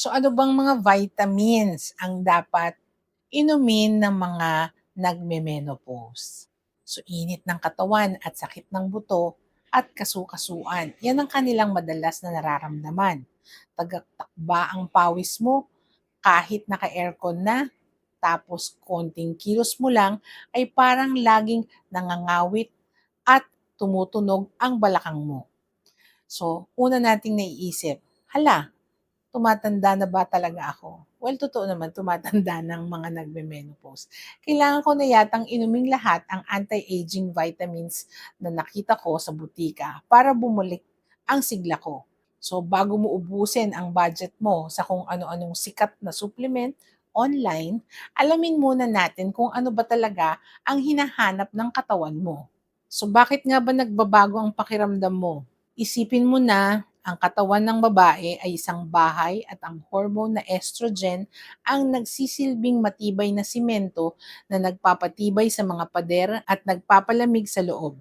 So ano bang mga vitamins ang dapat inumin ng mga nagme-menopause? So init ng katawan at sakit ng buto at kasukasuan. Yan ang kanilang madalas na nararamdaman. Tagaktakba ang pawis mo kahit naka-aircon na, tapos konting kilos mo lang ay parang laging nangangawit at tumutunog ang balakang mo. So, una nating naiisip, hala, tumatanda na ba talaga ako? Well, totoo naman, tumatanda ng mga nagme-menopause. Kailangan ko na yatang inuming lahat ang anti-aging vitamins na nakita ko sa butika para bumalik ang sigla ko. So, bago mo ubusin ang budget mo sa kung ano-anong sikat na supplement online, alamin muna natin kung ano ba talaga ang hinahanap ng katawan mo. So, bakit nga ba nagbabago ang pakiramdam mo? Isipin mo na ang katawan ng babae ay isang bahay at ang hormone na estrogen ang nagsisilbing matibay na simento na nagpapatibay sa mga pader at nagpapalamig sa loob.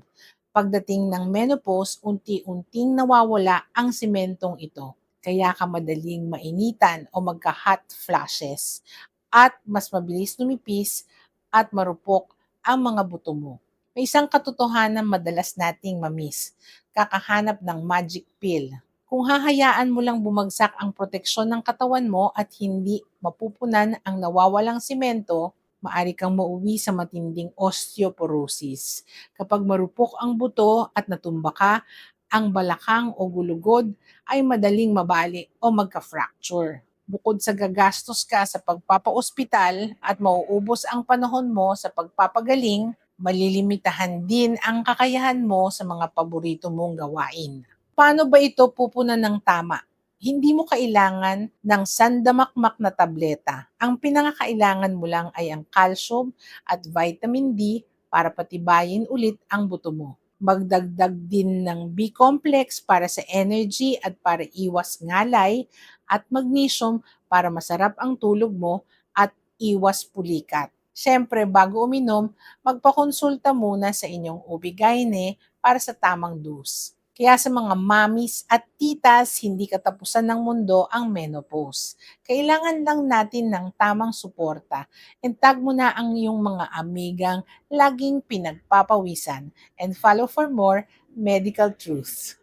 Pagdating ng menopause, unti-unting nawawala ang simentong ito. Kaya ka madaling mainitan o magka-hot flashes at mas mabilis lumipis at marupok ang mga buto mo. May isang katotohanan madalas nating mamiss, kakahanap ng magic pill. Kung hahayaan mo lang bumagsak ang proteksyon ng katawan mo at hindi mapupunan ang nawawalang simento, maari kang mauwi sa matinding osteoporosis. Kapag marupok ang buto at natumba ka, ang balakang o gulugod ay madaling mabali o magka-fracture. Bukod sa gagastos ka sa pagpapaospital at mauubos ang panahon mo sa pagpapagaling, malilimitahan din ang kakayahan mo sa mga paborito mong gawain. Paano ba ito pupunan ng tama? Hindi mo kailangan ng sandamakmak na tableta. Ang pinakakailangan mo lang ay ang calcium at vitamin D para patibayin ulit ang buto mo. Magdagdag din ng B-complex para sa energy at para iwas ngalay at magnesium para masarap ang tulog mo at iwas pulikat. Siyempre, bago uminom, magpakonsulta muna sa inyong OB-GYN para sa tamang dose. Kaya sa mga mamis at titas, hindi katapusan ng mundo ang menopause. Kailangan lang natin ng tamang suporta. And tag mo na ang iyong mga amigang laging pinagpapawisan. And follow for more medical truths.